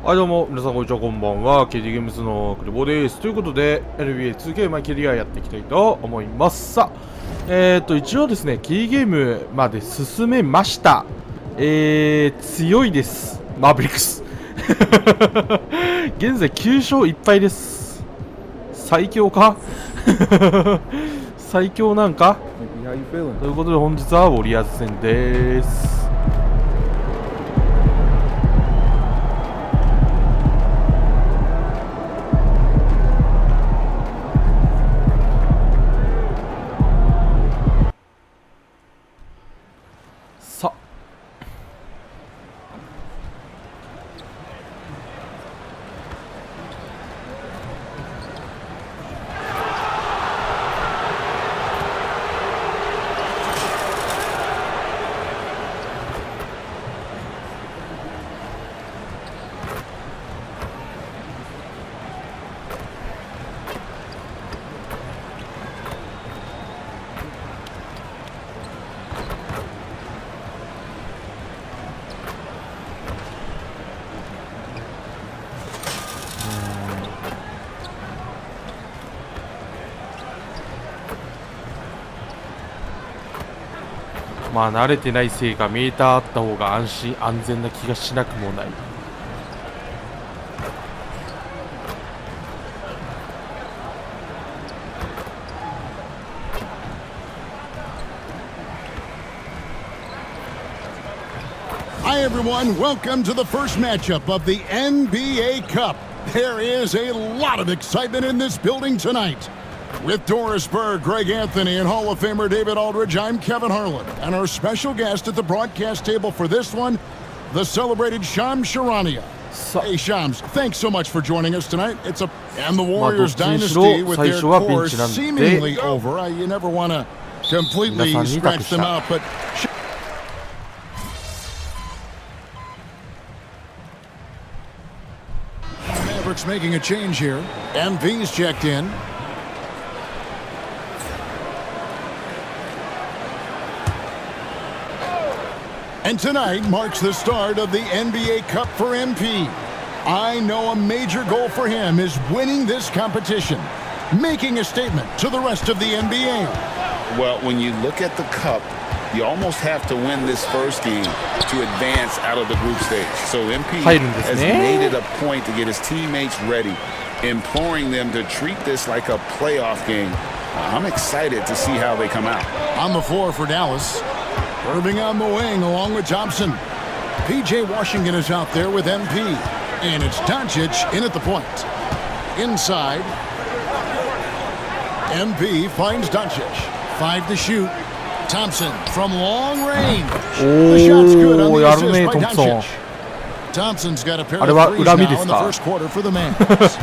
はいどうも皆さんこんにちは、こんばんは。 KT ゲームズのクリボーです。ということで NBA2K マイキャリアやっていきたいと思います。さあ一応ですね、キーゲームまで進めました。強いです、マーベリックス現在9勝1敗です。最強か最強なんかということで本日はウォリアーズ戦です。さあまあ慣れてないせいかメーターあった方が安心安全な気がしなくもない。Hi everyone, welcome to the first matchup of the NBA Cup. There is a lot of excitement in this building tonight. With Doris Berg, Greg Anthony, and Hall of Famer David Aldridge, I'm Kevin Harlan. And our special guest at the broadcast table for this one, the celebrated Shams Charania. Hey Shams, thanks so much for joining us tonight. And the Warriors dynasty with their core seemingly over. You never want to completely scratch them out, but Mavericks making a change here. MV's checked in. And tonight marks the start of the NBA Cup for MP. I know a major goal for him is winning this competition, making a statement to the rest of the NBA. Well, when you look at the Cup, you almost have to win this first game to advance out of the group stage. So MP has made it a point to get his teammates ready, imploring them to treat this like a playoff game. I'm excited to see how they come out. On the floor for Dallas. Irving on the wing along with Thompson. P.J. Washington is out there with MP. And it's Doncic in at the point. Inside. MP finds Doncic. 5 to shoot. Thompson from long range. The shot's good on the assist by Doncic. Thompson's got a pair of threes now in the first quarter for the Mavs.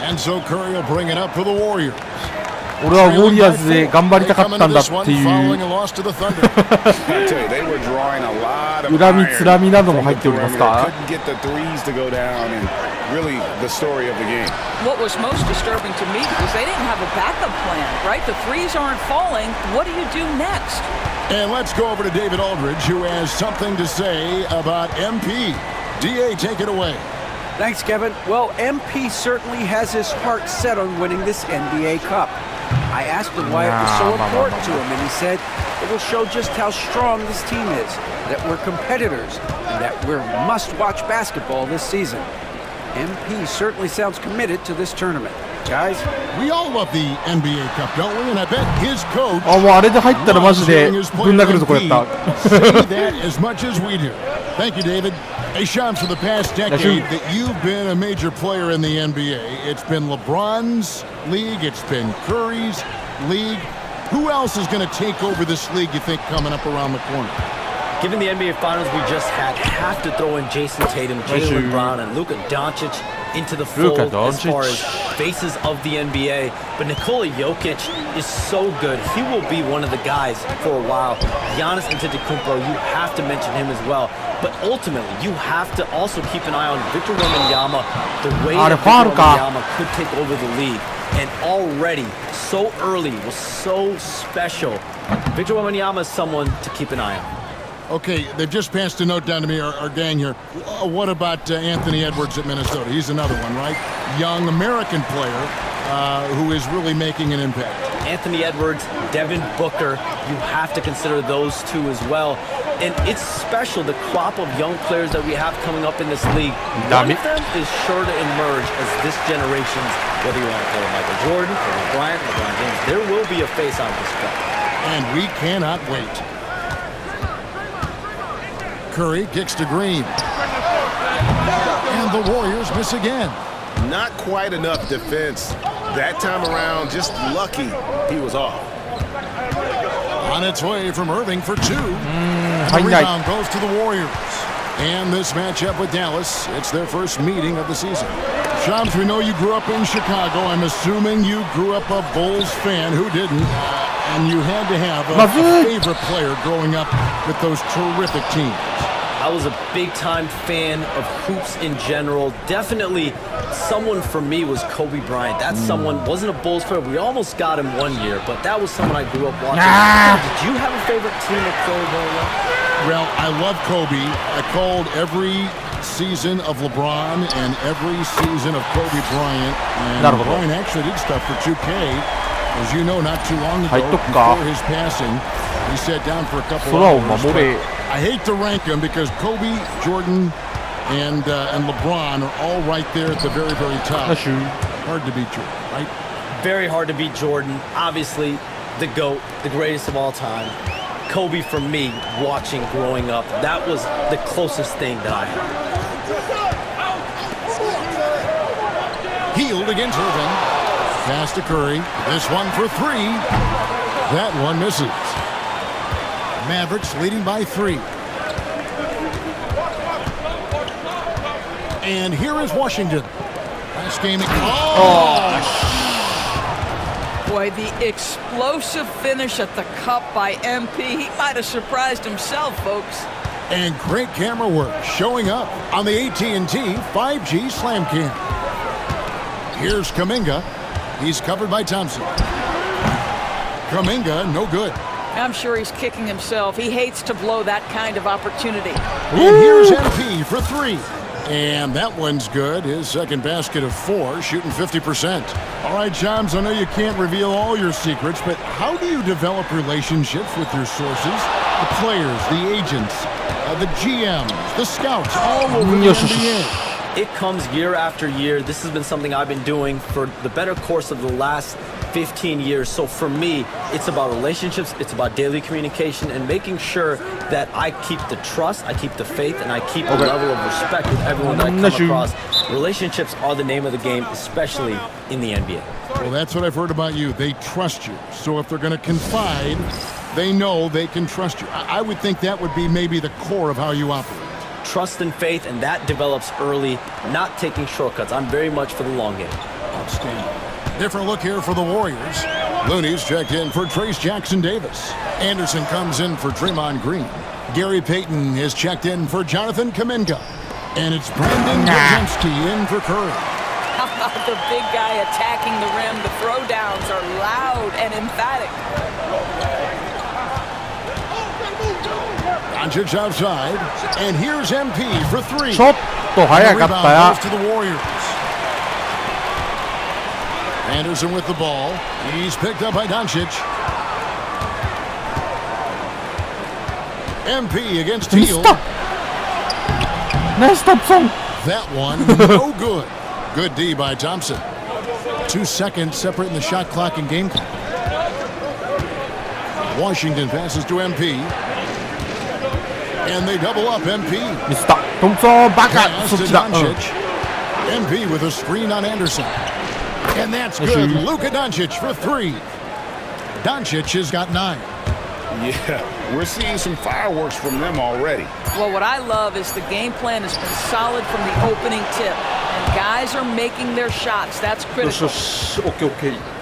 And so Curry will bring it up for the Warriors. 俺はウォリアーズで頑張りたかったんだっていう恨みつらみなども入っておりますか。 What was most disturbing to me was they didn't have a backup plan, right? The threes aren't falling. What do you do next? And let's go over to David Aldridge, who has something to say about MP. DA, take it away. Thanks, Kevin. Well, MP certainly has his heart set on winning this NBA Cup. I asked him why it was so important to him, and he said it will show just how strong this team is, that we're competitors, and that we're must-watch basketball this season. MP certainly sounds committed to this tournament. Guys, we all love the NBA Cup, don't we? And I bet his coach もうあれで入ったらマジでぶん殴るとこやった。 say that as much as we do. Thank you, David. Hey, Shams, for the past decade that you've been a major player in the NBA, it's been LeBron's league, it's been Curry's league. Who else is going to take over this league, you think, coming up around the corner? Given the NBA Finals we just had, have to throw in Jason Tatum, Jaylen Brown, and Luka Doncic into the fold as far as faces of the NBA. But Nikola Jokic is so good. He will be one of the guys for a while. Giannis Antetokounmpo, you have to mention him as well. But ultimately, you have to also keep an eye on Victor Wembanyama, the way that Victor Wembanyama could take over the league. And already, so early, was so special. Victor Wembanyama is someone to keep an eye on. Okay, they've just passed a note down to me, our gang here. What about Anthony Edwards at Minnesota? He's another one, right? Young American player who is really making an impact. Anthony Edwards, Devin Booker, you have to consider those two as well. And it's special, the crop of young players that we have coming up in this league. One of them is sure to emerge as this generation's, whether you want to call him Michael Jordan, Kobe Bryant, LeBron James, there will be a face on this club. And we cannot wait. Curry kicks to Green. And the Warriors miss again. Not quite enough defense. That time around, just lucky he was off. On its way from Irving for two. The rebound goes to the Warriors. And this matchup with Dallas, it's their first meeting of the season. Shams, we know you grew up in Chicago. I'm assuming you grew up a Bulls fan. Who didn't? And you had to have a favorite player growing up with those terrific teams. I was a big-time fan of hoops in general. Definitely someone for me was Kobe Bryant. That's someone, wasn't a Bulls player. We almost got him one year, but that was someone I grew up watching. Did you have a favorite team of Kobe growing up? Well, I love Kobe. I called every season of LeBron and every season of Kobe Bryant. And Bryant actually did stuff for 2K. As you know, not too long ago, before his passing, he sat down for a couple of hours. I hate to rank them because Kobe, Jordan, and LeBron are all right there at the very, very top. Hard to beat Jordan, right? Very hard to beat Jordan. Obviously, the GOAT, the greatest of all time. Kobe, for me, watching growing up, that was the closest thing that I had. Healed against Irving. Pass to Curry. This one for three. That one misses. Mavericks leading by 3. And here is Washington. Last game. Boy, the explosive finish at the cup by MP. He might have surprised himself, folks. And great camera work showing up on the AT&T 5G Slam Cam. Here's Kuminga. He's covered by Thompson. Kuminga, no good. I'm sure he's kicking himself. He hates to blow that kind of opportunity. And here's MP for 3. And that one's good. His second basket of 4, shooting 50%. All right, Shams, I know you can't reveal all your secrets, but how do you develop relationships with your sources? The players, the agents, the GMs, the scouts, all over the NBA. It comes year after year. This has been something I've been doing for the better course of the last 15 years. So for me, it's about relationships, it's about daily communication and making sure that I keep the trust, I keep the faith, and I keep the level of respect with everyone that I come across. Relationships are the name of the game, especially in the NBA. Well, that's what I've heard about you. They trust you. So if they're going to confide, they know they can trust you. I would think that would be maybe the core of how you operate. Trust and faith, and that develops early, not taking shortcuts. I'm very much for the long game. Outstanding. Different look here for the Warriors. Looney's checked in for Trace Jackson-Davis. Anderson comes in for Draymond Green. Gary Payton is checked in for Jonathan Kuminga. And it's Brandon Gajewski in for Curry. How about the big guy attacking the rim? The throwdowns are loud and emphatic. Doncic outside. And here's MP for 3. ちょっと早かったや。 goes to the Warriors. Anderson with the ball. He's picked up by Doncic. MP against Teal. Nice Thompson. That one, no good. Good D by Thompson. 2 seconds separating the shot clock and game clock. Washington passes to MP. And they double up MP. ミスタートンプソンバカ Pass そっ to ちだ、Doncic. MP with a screen on Anderson. And that's good. Luka Doncic for 3. Doncic has got 9. Yeah, we're seeing some fireworks from them already. Well, what I love is the game plan has been solid from the opening tip. And guys are making their shots. That's よし critical. よし、オッケーオッケー。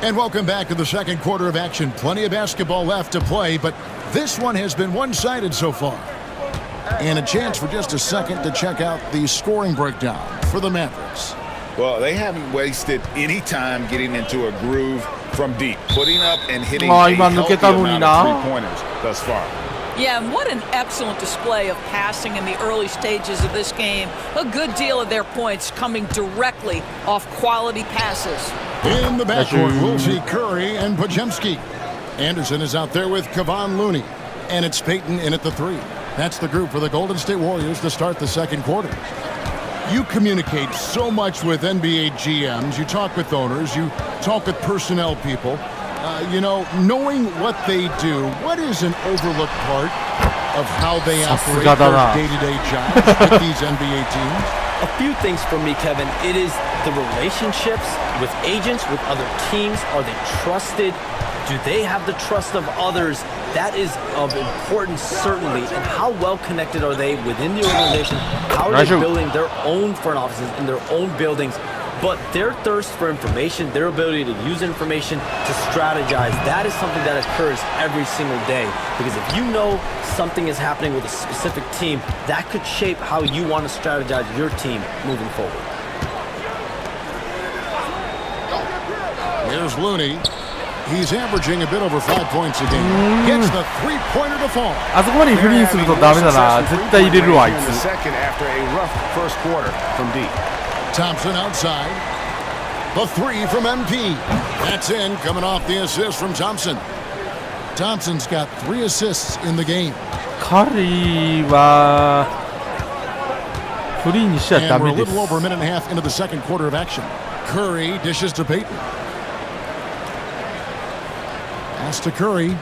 And welcome back to the second quarter of action. Plenty of basketball left to play, but this one has been one-sided so far. And a chance for just a second to check out the scoring breakdown for the Mavericks. Well, they haven't wasted any time getting into a groove from deep, putting up and hitting a healthy amount of three-pointers thus far. Yeah, and what an excellent display of passing in the early stages of this game. A good deal of their points coming directly off quality passes. In the backcourt, we'll see Curry and Podziemski. Anderson is out there with Kevon Looney. And it's Payton in at the three. That's the group for the Golden State Warriors to start the second quarter. You communicate so much with NBA GMs. You talk with owners. You talk with personnel people. You know, knowing what they do, what is an overlooked part of how they operate their day-to-day jobs with these NBA teams? A few things for me, Kevin. It is the relationships with agents, with other teams. Are they trusted? Do they have the trust of others? That is of importance, certainly. And how well connected are they within the organization? How are they building their own front offices in their own buildings? But their thirst for information, their ability to use information to strategize, that is something that occurs every single day. Because if you know something is happening with a specific team, that could shape how you want to strategize your team moving forward. Here's Looney. He's averaging a bit over 5 points a game. Gets the three-pointer to fall. あそこまでフリーするとダメだな。絶対入れるわあいつ。 Thompson outside. The three from MP. That's in, coming off the assist from Thompson. Thompson's got 3 assists in the game. カリーはフリーにしちゃダメです。 And we're a little over a minute and a half into the second quarter of action. Curry dishes to Payton. Pass to Curry.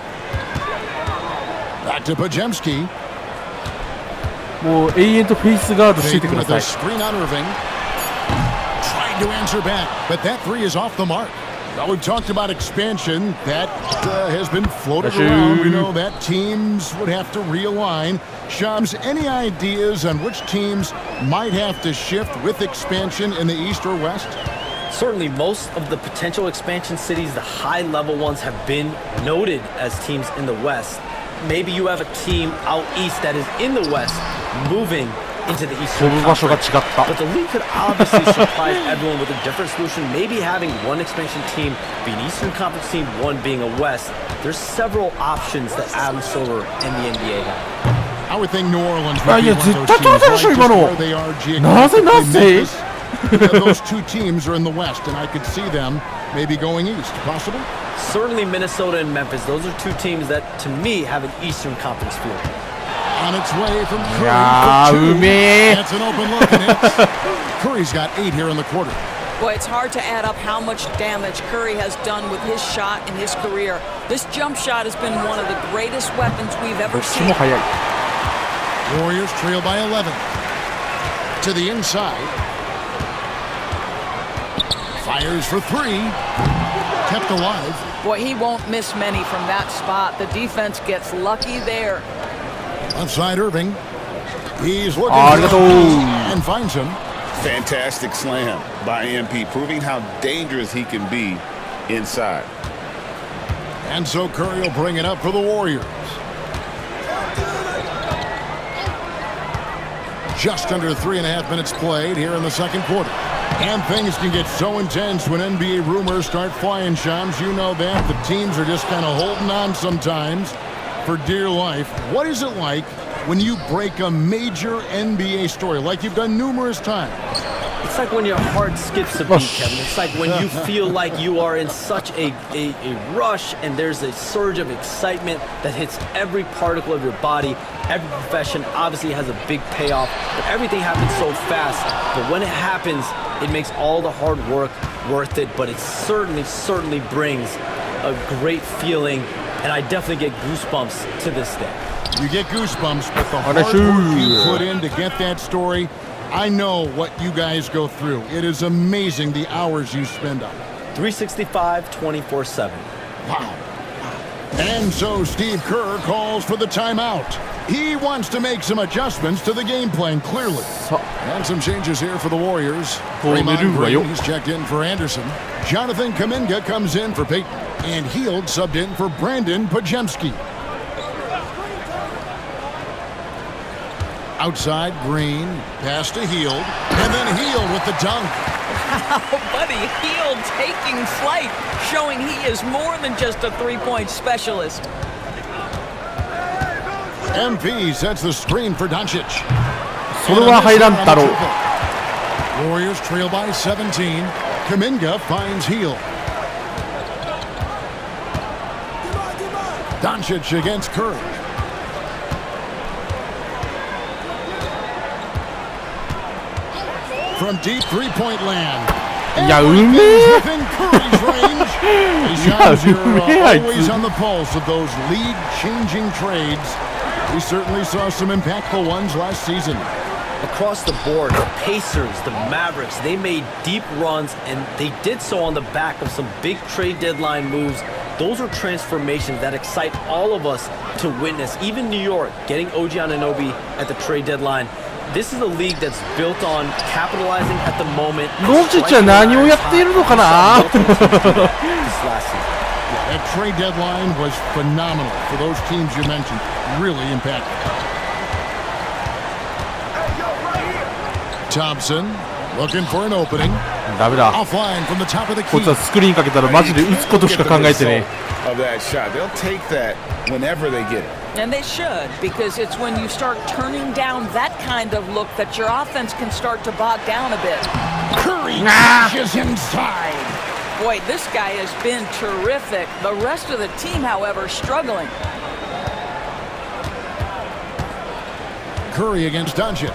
Back to Podziemski. もう永遠とフェイスガードしててください。 Screen on Irving. Trying to answer back, but that three is off the mark. Now we've talked about expansion. That has been floated around. We know that teams would have to realign. Shams, any ideas on which teams might have to shift with expansion in the East or West? Certainly, most of the potential expansion cities, the high-level ones, have been noted as teams in the West. Maybe you have a team out east that is in the West moving into the Eastern Conference. But the league could obviously surprise everyone with a different solution. Maybe having one expansion team be an Eastern Conference team, one being a West. There's several options that Adam Silver and the NBA have. I would think New Orleans would be one of those teams, right? Just where they are geographically. Those two teams are in the West, and I could see them maybe going east. Possible? Certainly Minnesota and Memphis. Those are two teams that, to me, have an Eastern Conference feel. On its way from Curry for 2. That's an open look, and Curry's got 8 here in the quarter. Boy, it's hard to add up how much damage Curry has done with his shot in his career. This jump shot has been one of the greatest weapons we've ever seen. Warriors trail by 11. To the inside. Fires for 3. Kept alive. Boy, he won't miss many from that spot. The defense gets lucky there. Outside Irving. He's looking and finds him. Fantastic slam by MP, proving how dangerous he can be inside. And so Curry will bring it up for the Warriors. Just under 3.5 minutes played here in the second quarter. And things can get so intense when NBA rumors start flying, Shams. You know that. The teams are just kind of holding on sometimes for dear life. What is it like when you break a major NBA story, like you've done numerous times? It's like when your heart skips a beat, Kevin. It's like when you feel like you are in such a rush and there's a surge of excitement that hits every particle of your body. Every profession obviously has a big payoff, but everything happens so fast. But when it happens, it makes all the hard work worth it, but it certainly brings a great feeling, and I definitely get goosebumps to this day. You get goosebumps, but the hard work you put in to get that story, I know what you guys go through. It is amazing the hours you spend on it. 365, 24/7. Wow. And so Steve Kerr calls for the timeout. He wants to make some adjustments to the game plan, clearly. And some changes here for the Warriors. Draymond Green, he's checked in for Anderson. Jonathan Kuminga comes in for Payton. And Hield subbed in for Brandon Podziemski. Outside, Green, pass to Hield. And then Hield with the dunk. Wow, buddy, Hield taking flight, showing he is more than just a three-point specialist. MP sets the screen for Doncic. それは入らんだろう。 Warriors trail by 17. Kuminga finds Hield. Doncic against Curry. From deep three-point land. いや、うめえ。 Within Curry's range. These guys are always on the pulse of those league-changing trades. We certainly saw some impactful ones last season. Across the board, the Pacers, the Mavericks, they made deep runs, and they did so on the back of some big trade deadline moves. Those are transformations that excite all of us to witness. Even New York, getting OG Anunoby at the trade deadline. This is a league that's built on capitalizing at the moment. ドンチッチは何をやっているのかな That trade deadline was phenomenal for those teams you mentioned. Really impactful. Thompson looking for an opening. ダメだ。 Offline from the top of the こい key. つはスクリーンかけたらマジで打つことしか考えてね。 Of that shot, they'll take that whenever they get it. And they should, because it's when you start turning down that kind of look that your offense can start to bog down a bit. Curry dashes inside. Boy, this guy has been terrific. The rest of the team, however, struggling. Curry against Doncic.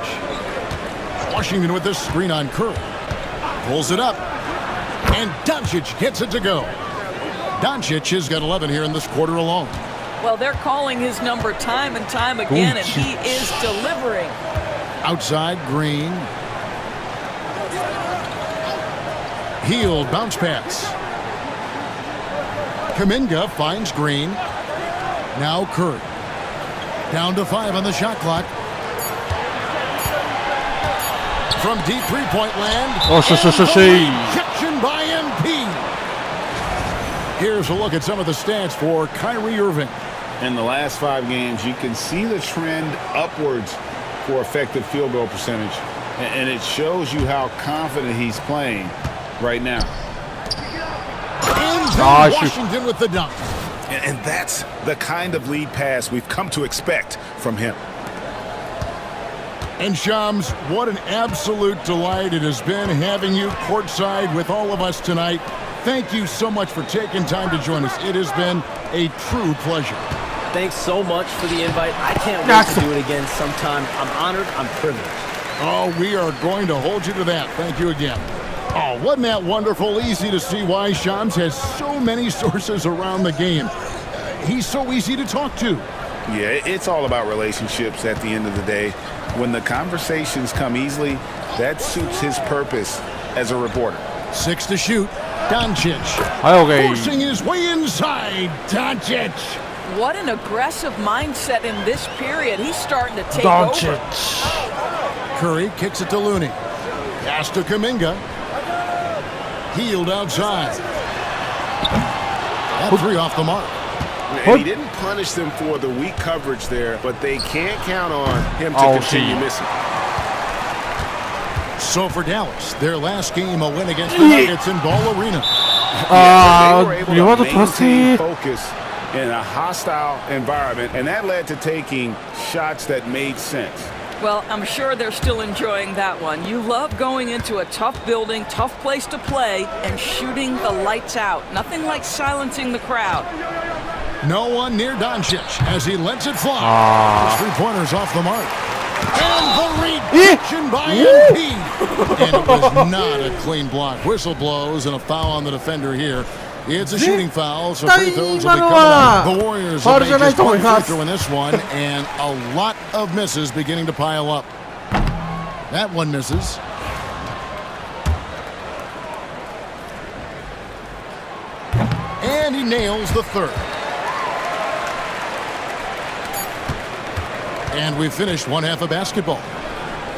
Washington with this screen on Curry. Pulls it up. And Doncic gets it to go. Doncic has got 11 here in this quarter alone. Well, they're calling his number time and time again, and he is delivering. Outside, Green. Hield bounce pass. Kuminga finds Green. Now Curry. Down to 5 on the shot clock. From deep three-point land. Rejection by MP. Here's a look at some of the stats for Kyrie Irving. In the last 5 games, you can see the trend upwards for effective field goal percentage. And it shows you how confident he's playing right now. And Washington with the dunk. And that's the kind of lead pass we've come to expect from him. And Shams, what an absolute delight it has been having you courtside with all of us tonight. Thank you so much for taking time to join us. It has been a true pleasure. Thanks so much for the invite. I can't wait to do it again sometime. I'm honored. I'm privileged. Oh, we are going to hold you to that. Thank you again. Oh, wasn't that wonderful? Easy to see why Shams has so many sources around the game. He's so easy to talk to. Yeah, it's all about relationships at the end of the day. When the conversations come easily, that suits his purpose as a reporter. 6 to shoot. Doncic. Forcing his way inside. Doncic. What an aggressive mindset in this period. He's starting to take over. Curry kicks it to Looney. Pass to Kuminga. Hield outside. That 3 off the mark. And he didn't punish them for the weak coverage there, but they can't count on him to continue missing. So for Dallas, their last game a win against the Nuggets in Ball Arena. They were able to maintain focus in a hostile environment, and that led to taking shots that made sense. Well, I'm sure they're still enjoying that one. You love going into a tough building, tough place to play, and shooting the lights out. Nothing like silencing the crowd. No one near Doncic as he lets it fly. His 3-pointers off the mark. And the rejection by MP. And it was not a clean block. Whistle blows and a foul on the defender here. It's a shooting foul, so free throws will be coming up. The Warriors have made just one free throw in this one, and a lot of misses beginning to pile up. That one misses. And he nails the third. And we've finished one half of basketball.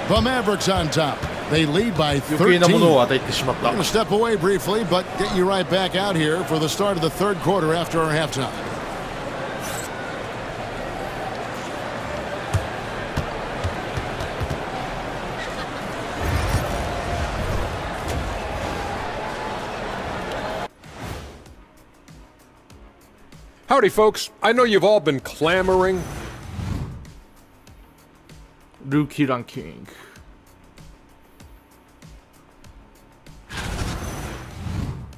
The Mavericks on top. They lead by 13. I'm going to step away briefly, but get you right back out here for the start of the third quarter after our halftime. Howdy, folks. I know you've all been clamoring. ルーキーランキング。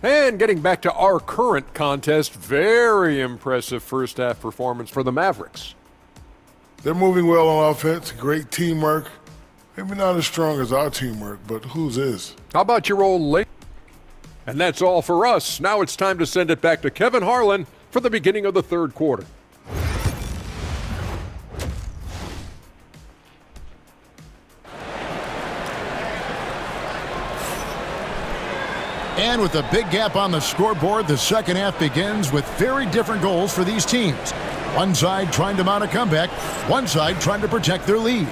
And getting back to our current contest, very impressive first half performance for the Mavericks. They're moving well on offense, great teamwork. Maybe not as strong as our teamwork, but whose is? How about your old late? And that's all for us. Now it's time to send it back to Kevin Harlan for the beginning of the third quarter. And with a big gap on the scoreboard, the second half begins with very different goals for these teams. One side trying to mount a comeback, one side trying to protect their lead.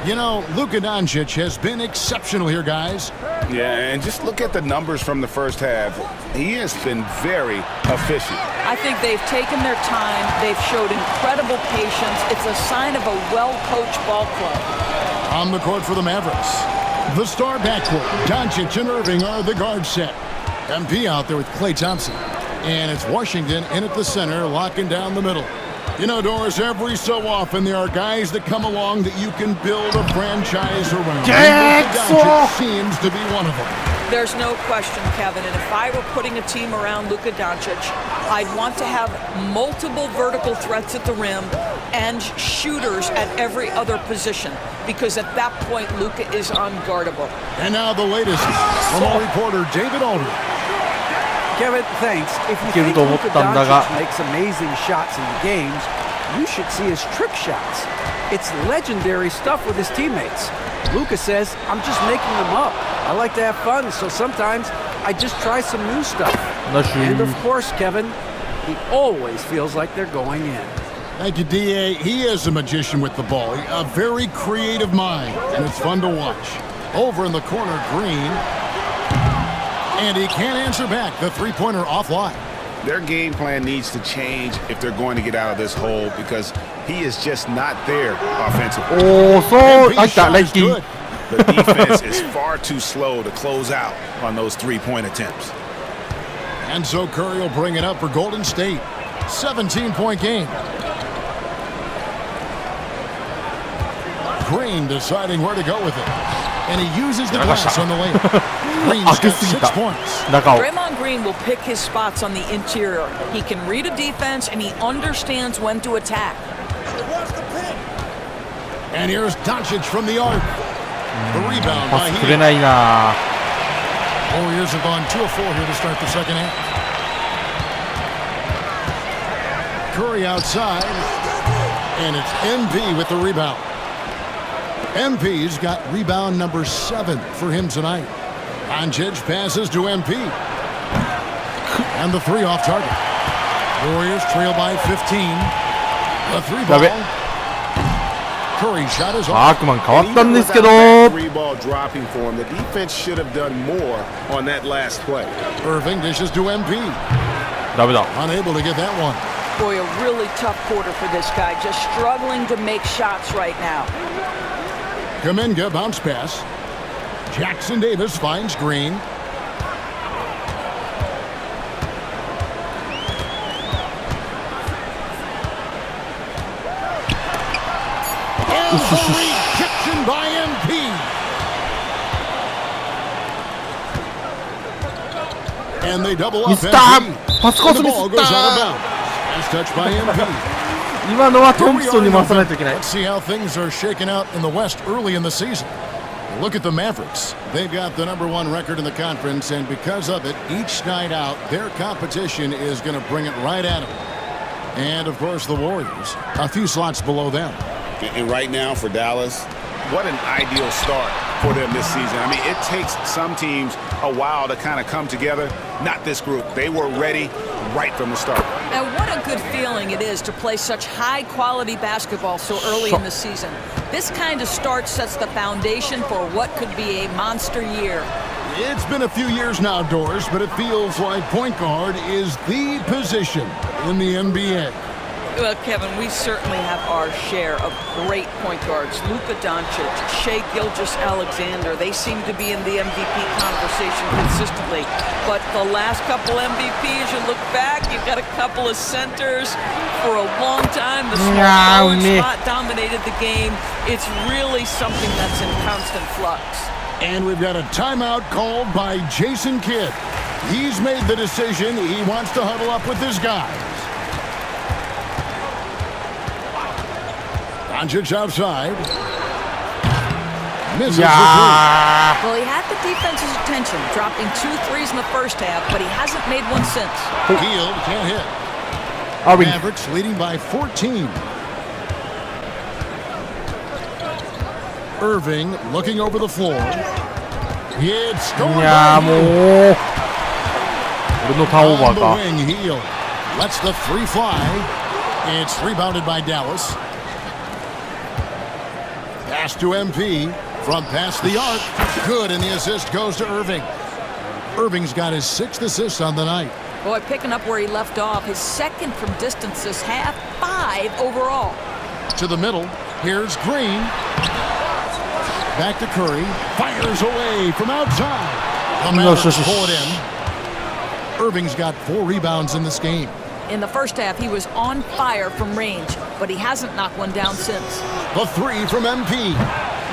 You know, Luka Doncic has been exceptional here, guys. Yeah, and just look at the numbers from the first half. He has been very efficient. I think they've taken their time. They've showed incredible patience. It's a sign of a well-coached ball club. On the court for the Mavericks, the star backcourt, Doncic and Irving are the guard set. MP out there with Klay Thompson. And it's Washington in at the center, locking down the middle. You know, Doris, every so often there are guys that come along that you can build a franchise around. Doncic seems to be one of them. There's no question, Kevin, and if I were putting a team around Luka Doncic, I'd want to have multiple vertical threats at the rim and shooters at every other position, because at that point, Luka is unguardable. And now the latest from our reporter, David Aldridge. Kevin, thanks. If you think Luka Doncic makes amazing shots in games, you should see his trick shots. It's legendary stuff with his teammates. Luka says, I'm just making them up. I like to have fun, so sometimes I just try some new stuff. And of course, Kevin, he always feels like they're going in. Thank you, D.A. He is a magician with the ball. A very creative mind, and it's fun to watch. Over in the corner, Green. And he can't answer back. The three-pointer offline. Their game plan needs to change if they're going to get out of this hole, because he is just not there offensively. Oh, so like that, like the defense is far too slow to close out on those three-point attempts. And so Curry will bring it up for Golden State. 17-point game. Green deciding where to go with it. And he uses the glass on the layup. Green's got 6 points. Draymond Green will pick his spots on the interior. He can read a defense, and he understands when to attack. And here's Doncic from the arc. The rebound by Heat. Warriors have gone 2 of 4 here to start the second half. Curry outside. And it's MV with the rebound. MP's got rebound number 7 for him tonight. Doncic passes to MP. And the 3 off target. Warriors trail by 15. The 3 ball. Curry shot is off. 3 ball dropping for him. The defense should have done more on that last play. Irving dishes to MP. Unable to get that one. Boy, a really tough quarter for this guy. Just struggling to make shots right now. Kuminga bounce pass. Jackson Davis finds Green. And the rejection by MP. And they double up. Stop! And the ball goes out of bounds. Nice touch by MP. Let's see how things are shaking out in the West early in the season. Look at the Mavericks. They've got the #1 record in the conference, and because of it, each night out, their competition is going to bring it right at them. And, of course, the Warriors, a few slots below them. And right now for Dallas, what an ideal start for them this season. I mean, it takes some teams a while to kind of come together. Not this group. They were ready right from the start. And what a good feeling it is to play such high-quality basketball so early in the season. This kind of start sets the foundation for what could be a monster year. It's been a few years now, Doris, but it feels like point guard is the position in the NBA. Well, Kevin, we certainly have our share of great point guards. Luka Doncic, Shai Gilgeous-Alexander, they seem to be in the MVP conversation consistently. But the last couple MVPs, you look back, you've got a couple of centers. For a long time, the small forward spot dominated the game. It's really something that's in constant flux. And we've got a timeout called by Jason Kidd. He's made the decision. He wants to huddle up with his guys. Doncic outside. Misses the three. Well, he had the defense's attention, dropping 2 threes in the first half, but he hasn't made one since. Hield can't hit. Mavericks leading by 14. Irving looking over the floor. It's stolen by Hield. On the wing, Hield lets the three fly. It's rebounded by Dallas. Pass to MP from past the arc. Good, and the assist goes to Irving. Irving's got his 6th assist on the night. Boy, picking up where he left off. His 2nd from distance this half, 5 overall. To the middle, here's Green. Back to Curry. Fires away from outside. The Mavericks pull it in. Irving's got 4 rebounds in this game. In the first half, he was on fire from range, but he hasn't knocked one down since. The 3 from MP.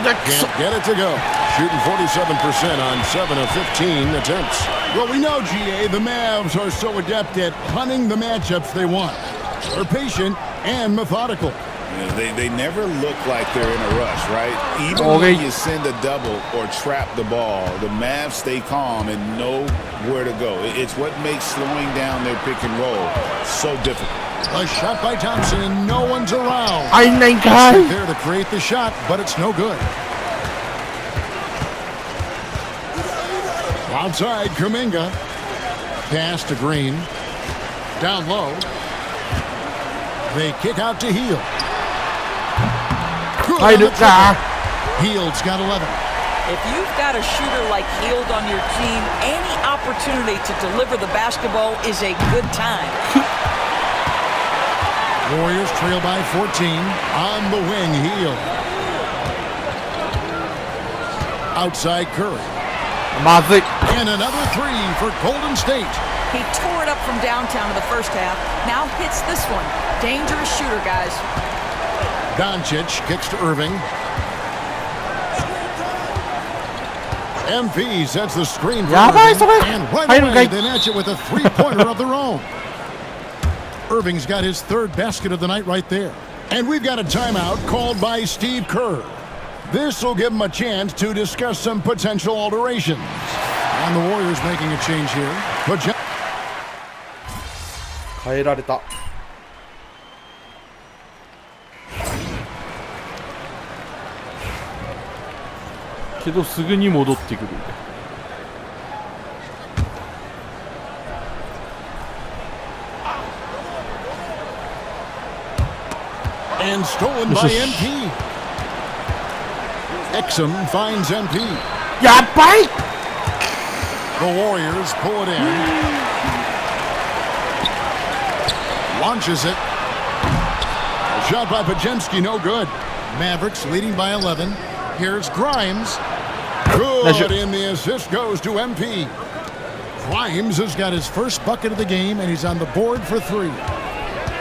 Can't get it to go. Shooting 47% on 7 of 15 attempts. Well, we know, GA, the Mavs are so adept at hunting the matchups they want. They're patient and methodical. They never look like they're in a rush, right? Even when you send a double or trap the ball, the Mavs stay calm and know where to go. It's what makes slowing down their pick and roll so difficult. A shot by Thompson and no one's around. There to create the shot, but it's no good. Outside, Kuminga. Pass to Green. Down low. They kick out to Hield. Hield's got 11. If you've got a shooter like Hield on your team, any opportunity to deliver the basketball is a good time. Warriors trail by 14. On the wing, Hield. Outside Curry. And another 3 for Golden State. He tore it up from downtown in the first half. Now hits this one. Dangerous shooter, guys. Doncic kicks to Irving. MP sets the screen for Irving. And right away, they match it with a 3-pointer of their own. Irving's got his 3rd basket of the night right there. And we've got a timeout called by Steve Kerr. This will give him a chance to discuss some potential alterations. And the Warriors making a change here. 変えられた。けどすぐに戻ってくる。And stolen by MP. Exum finds MP. The Warriors pull it in. Launches it. A shot by Pajemski, no good. Mavericks leading by 11. Here's Grimes. Good, and the assist goes to MP. Grimes has got his first bucket of the game, and he's on the board for 3.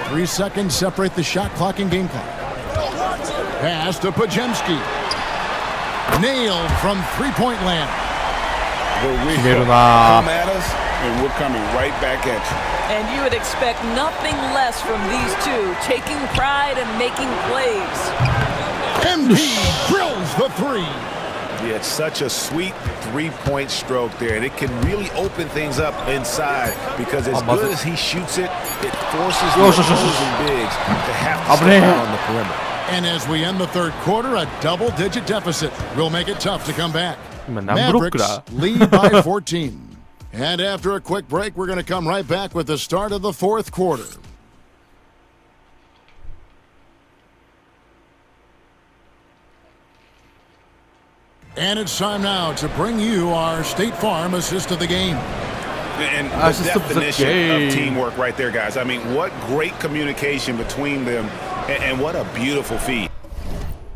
3 seconds separate the shot clock and game clock. Pass to Pajemski. Nailed from 3-point land. Come at us, and we're coming right back at you. And you would expect nothing less from these two, taking pride and making plays. MP drills the 3. Yeah, it's such a sweet 3-point stroke there, and it can really open things up inside because as good as he shoots it, it forces the opposing bigs to have to step out on the perimeter. And as we end the 3rd quarter, a double-digit deficit will make it tough to come back. Mavericks lead by 14. And after a quick break, we're going to come right back with the start of the 4th quarter. And it's time now to bring you our State Farm assist of the game. And the definition of teamwork right there, guys. I mean, what great communication between them, and what a beautiful feat.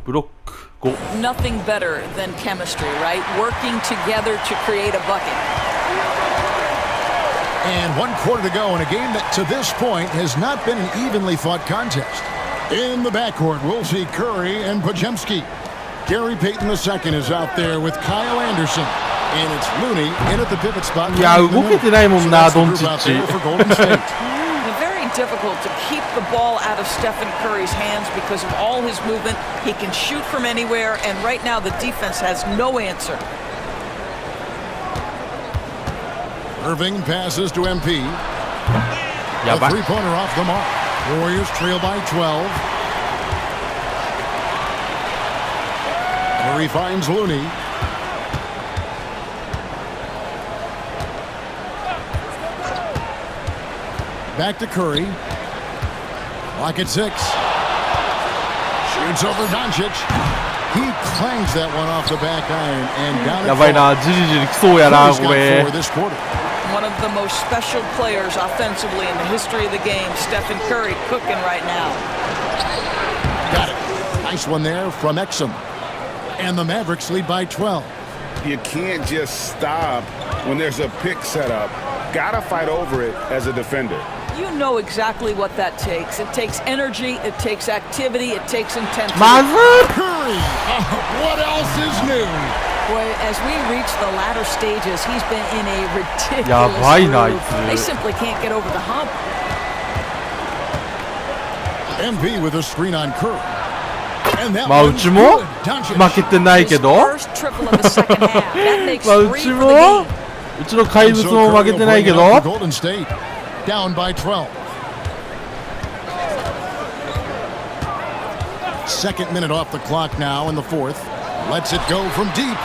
ブロック5。 Nothing better than chemistry, right? Working together to create a bucket. And 1 quarter to go in a game that to this point has not been an evenly fought contest. In the backcourt, we'll see Curry and Podziemski. Gary Payton II is out there with Kyle Anderson. And it's Looney in at the pivot spot. いや動けてないもんな、ドンチッチ。 Very difficult to keep the ball out of Stephen Curry's hands because of all his movement. He can shoot from anywhere, and right now the defense has no answer. Irving passes to MP. A three-pointer off the mark. Warriors trail by 12. Curry finds Looney. Back to Curry. Lock at 6. Shoots over Doncic. He clangs that one off the back iron and down. やばいな、じりじり来そうやな、これ。 One of the most special players offensively in the history of the game, Stephen Curry, cooking right now. Got it. Nice one there from Exum. And the Mavericks lead by 12. You can't just stop when there's a pick set up. Gotta fight over it as a defender. You know exactly what that takes. It takes energy, it takes activity, it takes intensity. Curry! What else is new? Boy, as we reach the latter stages, he's been in a ridiculous groove. They simply can't get over the hump. MP with a screen on Curry. And that まあうちも負けてないけど、まあうちもうちの怪物も負けてないけど。 Golden State down by 12. Second minute off the clock now in the fourth. Lets it go from deep.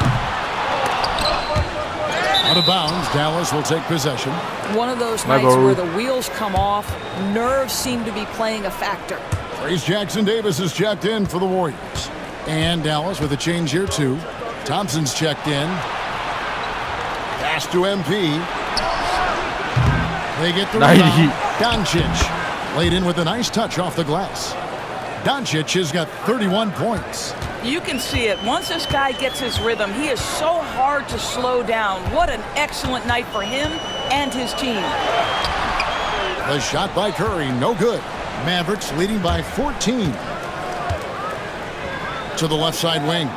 Out of bounds, Dallas will take possession. One of those nights where the wheels come off, nerves seem to be playing a factor. Trace Jackson-Davis is checked in for the Warriors. And Dallas with a change here too. Thompson's checked in. Pass to MP. They get the rebound. Doncic laid in with a nice touch off the glass. Doncic has got 31 points. You can see it. Once this guy gets his rhythm, he is so hard to slow down. What an excellent night for him and his team. The shot by Curry, no good. Mavericks leading by 14. To the left side wing.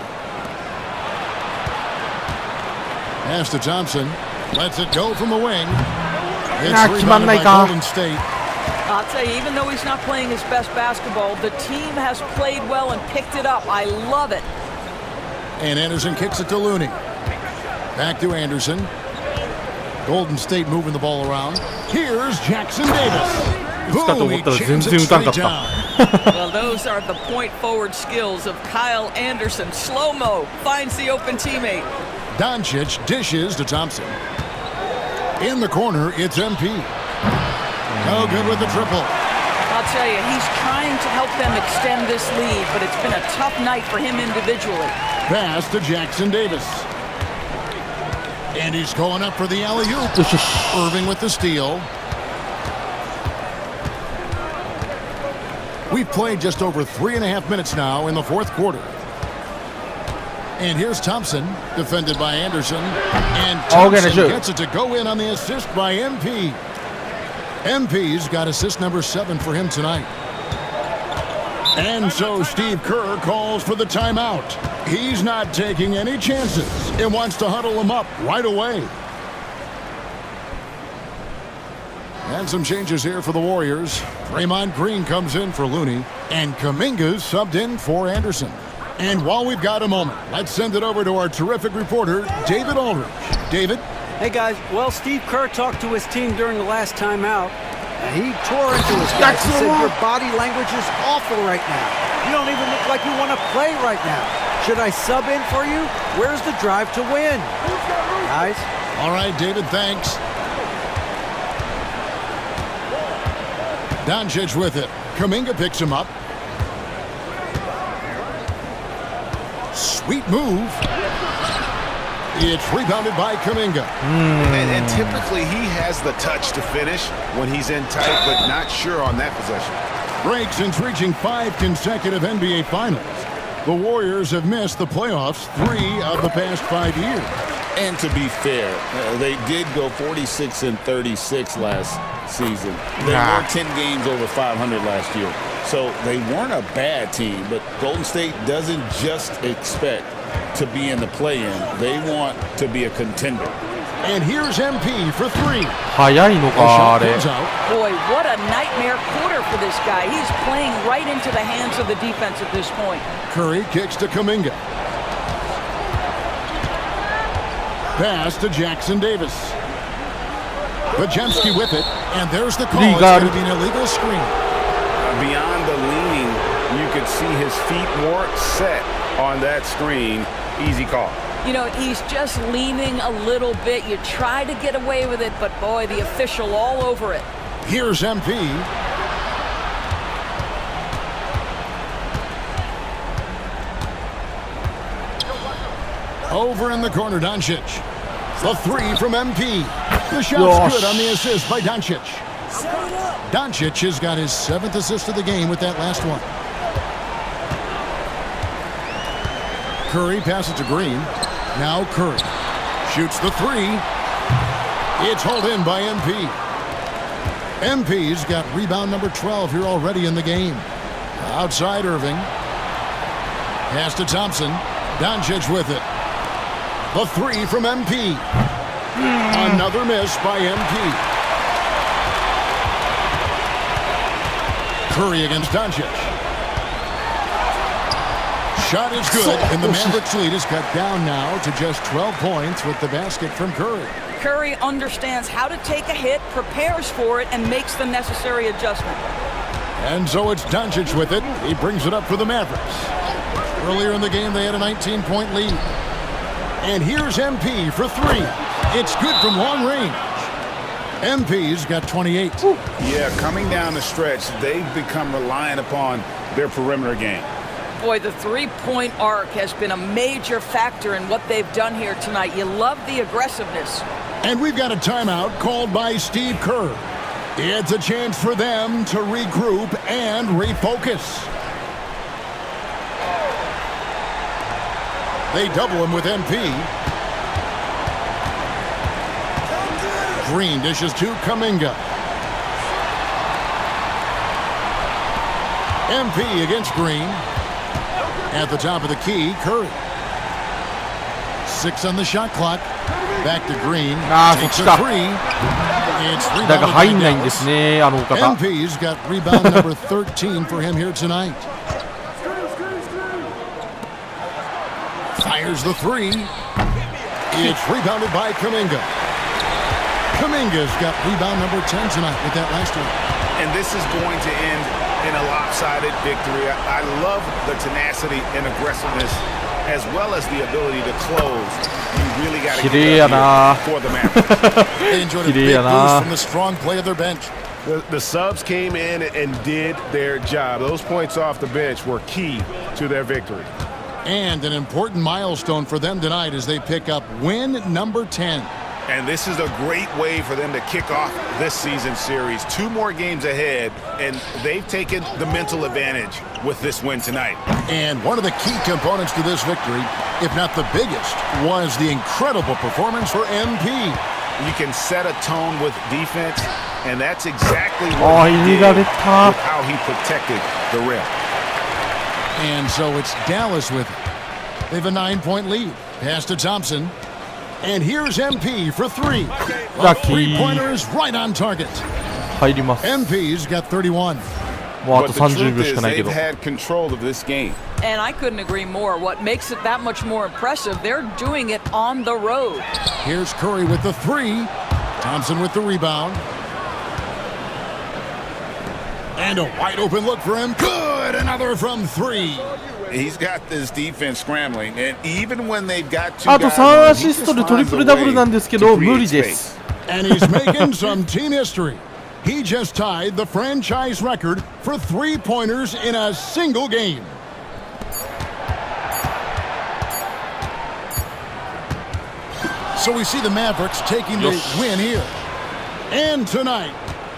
Pass to Thompson. Lets it go from the wing. It's rebounded by Golden State. I'll tell you, even though he's not playing his best basketball, the team has played well and picked it up. I love it. And Anderson kicks it to Looney. Back to Anderson. Golden State moving the ball around. Here's Jackson-Davis. Boom, he jams it straight down. Well, those are the point-forward skills of Kyle Anderson. Slow-mo finds the open teammate. Doncic dishes to Thompson. In the corner, it's MP. No good with the triple. I'll tell you, he's trying to help them extend this lead, but it's been a tough night for him individually. Pass to Jackson-Davis. And he's going up for the alley-oop. Irving with the steal. We've played just over 3.5 minutes now in the fourth quarter. And here's Thompson, defended by Anderson. And Thompson gets it to go in on the assist by MP. MP's got assist number 7 for him tonight. And so Steve Kerr calls for the timeout. He's not taking any chances and wants to huddle them up right away. And some changes here for the Warriors. Draymond Green comes in for Looney, and Kuminga's subbed in for Anderson. And while we've got a moment, let's send it over to our terrific reporter, David Aldridge. David? Hey, guys. Well, Steve Kerr talked to his team during the last timeout. He tore into his guys. He said, your body language is awful right now. You don't even look like you want to play right now. Should I sub in for you? Where's the drive to win? Guys? All right, David, thanks. Doncic with it. Kuminga picks him up. Sweet move. It's rebounded by Kuminga. And typically he has the touch to finish when he's in tight, but not sure on that possession. Greg, since reaching 5 consecutive NBA Finals, the Warriors have missed the playoffs 3 of the past 5 years. And to be fair, they did go 46-36 last season. They were 10 games over 500 last year. So they weren't a bad team, but Golden State doesn't just expect to be in the play-in. They want to be a contender. And here's MP for 3. 早いのかあれ。 Boy, what a nightmare quarter for this guy. He's playing right into the hands of the defense at this point. Curry kicks to Kuminga. Pass to Jackson Davis. Pajemski with it, and there's the call. It's going to be an illegal screen. Beyond the leaning, you could see his feet more set on that screen. Easy call. You know, he's just leaning a little bit. You try to get away with it, but boy, the official all over it. Here's MP. Over in the corner, Doncic. The 3 from MP. The shot's good on the assist by Doncic. Doncic has got his 7th assist of the game with that last one. Curry passes to Green. Now Curry shoots the 3. It's hauled in by MP. MP's got rebound number 12 here already in the game. Outside Irving. Pass to Thompson. Doncic with it. The 3 from MP. Another miss by MP. Curry against Doncic. Shot is good, and the Mavericks lead is cut down now to just 12 points with the basket from Curry. Curry understands how to take a hit, prepares for it, and makes the necessary adjustment. And so it's Doncic with it. He brings it up for the Mavericks. Earlier in the game, they had a 19-point lead. And here's MP for 3. It's good from long range. MP's got 28. Yeah, coming down the stretch, they've become reliant upon their perimeter game. Boy, the three-point arc has been a major factor in what they've done here tonight. You love the aggressiveness. And we've got a timeout called by Steve Kerr. It's a chance for them to regroup and refocus. They double him with MP. Green dishes to Kuminga. MP against Green. At the top of the key, Curry. 6 on the shot clock. Back to Green. Takes a 3. It's rebounded by Dallas. MP's got rebound number 13 for him here tonight. Fires the 3. It's rebounded by Kuminga. Kuminga's got rebound number 10 tonight with that last one. And this is going to end in a lopsided victory. I love the tenacity and aggressiveness as well as the ability to close. You really got to get up for the Mavericks. They enjoyed a big boost from the strong play of their bench. The subs came in and did their job. Those points off the bench were key to their victory. And an important milestone for them tonight as they pick up win number 10. And this is a great way for them to kick off this season series. 2 more games ahead, and they've taken the mental advantage with this win tonight. And one of the key components to this victory, if not the biggest, was the incredible performance for MP. You can set a tone with defense, and that's exactly what he did with how he protected the rim. And so it's Dallas with it. They have a 9-point lead. Pass to Thompson. And here's MP for 3. A 3-pointer is right on target. MP's got 31. But the truth is they've had control of this game. And I couldn't agree more. What makes it that much more impressive, they're doing it on the road. Here's Curry with the 3. Thompson with the rebound. And a wide open look for him. Good! Another from 3. He's got this defense scrambling, and even when they've got 2 guys, あと3アシストでトリプルダブルなんですけど無理です。 And he's making some team history. He just tied the franchise record for 3-pointers in a single game. So we see the Mavericks taking the win here. And tonight,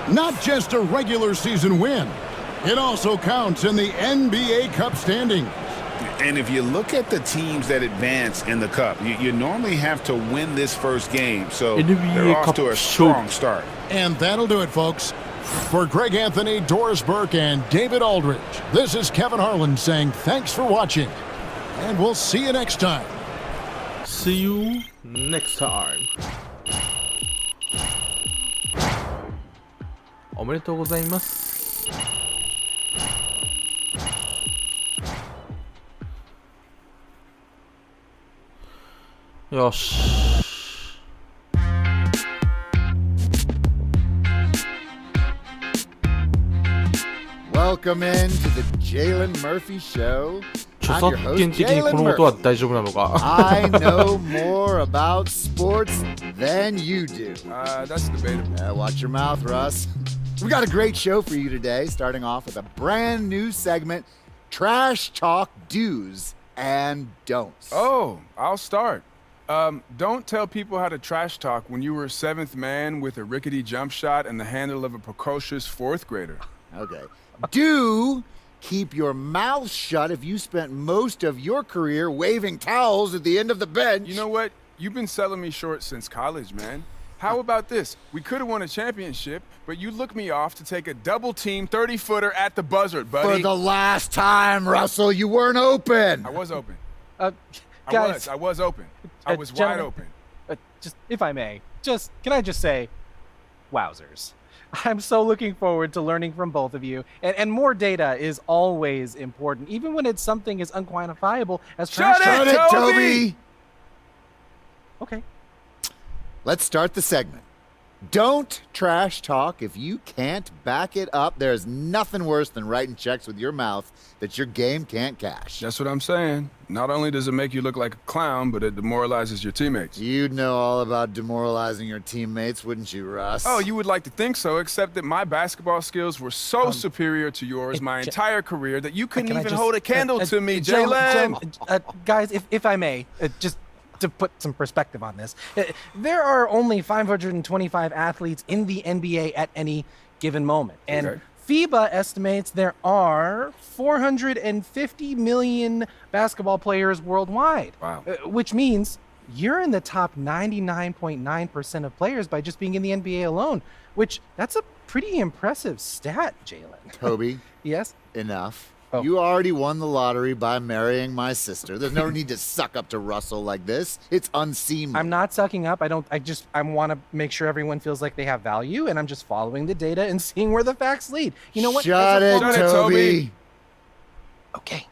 not just a regular season win, it also counts in the NBA Cup standings. And if you look at the teams that advance in the Cup, you normally have to win this first game. So they're off to a strong start. And that'll do it, folks. For Greg Anthony, Doris Burke, and David Aldridge, this is Kevin Harlan saying thanks for watching. And we'll see you next time. See you next time. おめでとうございます。よし。Welcome in to the Jaylen Murphy show. 著作権的にこの音は大丈夫なのか I know more about sports than you do. That's debatable. Watch your mouth, Russ. We got a great show for you today, starting off with a brand new segment, Trash Talk Do's and Don'ts. Oh, I'll start. Don't tell people how to trash talk when you were a seventh man with a rickety jump shot and the handle of a precocious fourth grader. Okay. Do keep your mouth shut if you spent most of your career waving towels at the end of the bench. You know what? You've been selling me short since college, man. How about this? We could have won a championship, but you looked me off to take a double-team 30-footer at the buzzer, buddy. For the last time, Russell, you weren't open. I was open. Guys, I was open. I was wide open. Just, if I may, can I just say, wowzers. I'm so looking forward to learning from both of you. And more data is always important, even when it's something as unquantifiable as trash talk. Shut it, Toby! Okay. Let's start the segment. Don't trash talk if you can't back it up. There's nothing worse than writing checks with your mouth that your game can't cash. That's what I'm saying. Not only does it make you look like a clown, but it demoralizes your teammates. You'd know all about demoralizing your teammates, wouldn't you, Russ? Oh, you would like to think so, except that my basketball skills were so superior to yours my entire career that you couldn't even hold a candle to me, Jaylen. Guys, if I may, just to put some perspective on this, there are only 525 athletes in the NBA at any given moment. And FIBA estimates there are 450 million basketball players worldwide. Wow. Which means you're in the top 99.9% of players by just being in the NBA alone, which that's a pretty impressive stat, Jaylen. Toby. Yes? Enough. Oh. You already won the lottery by marrying my sister. There's no need to suck up to Russell like this. It's unseemly. I'm not sucking up. I want to make sure everyone feels like they have value, and I'm just following the data and seeing where the facts lead. You know what? Shut it, Toby. Okay.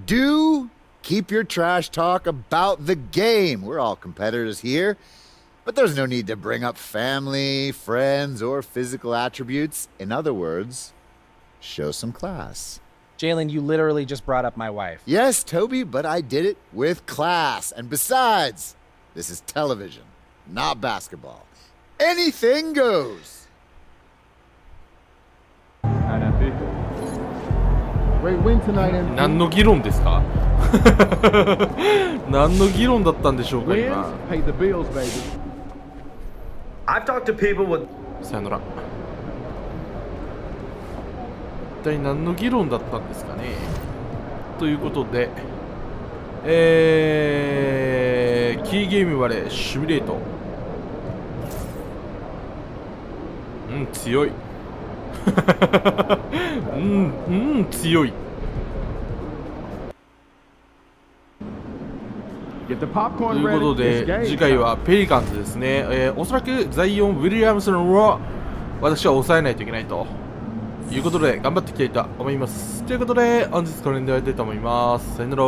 Do keep your trash talk about the game. We're all competitors here, but there's no need to bring up family, friends, or physical attributes. In other words, show some class. Jaylen, you literally just brought up my wife. Yes, Toby, but I did it with class. And besides, this is television, not basketball. Anything goes. Great win tonight, MVP. 何の議論ですか何の議論だったんでしょうか今 Pay the bills, baby. I've talked to people with さよなら一体何の議論だったんですかねということでキーゲームバレーシミュレート強い強いということで次回はペリカンズですね、おそらくザイオン・ウィリアムソンを私は抑えないといけないということで頑張っていきたいと思います。ということで本日これで終わりたいと思います。さよなら。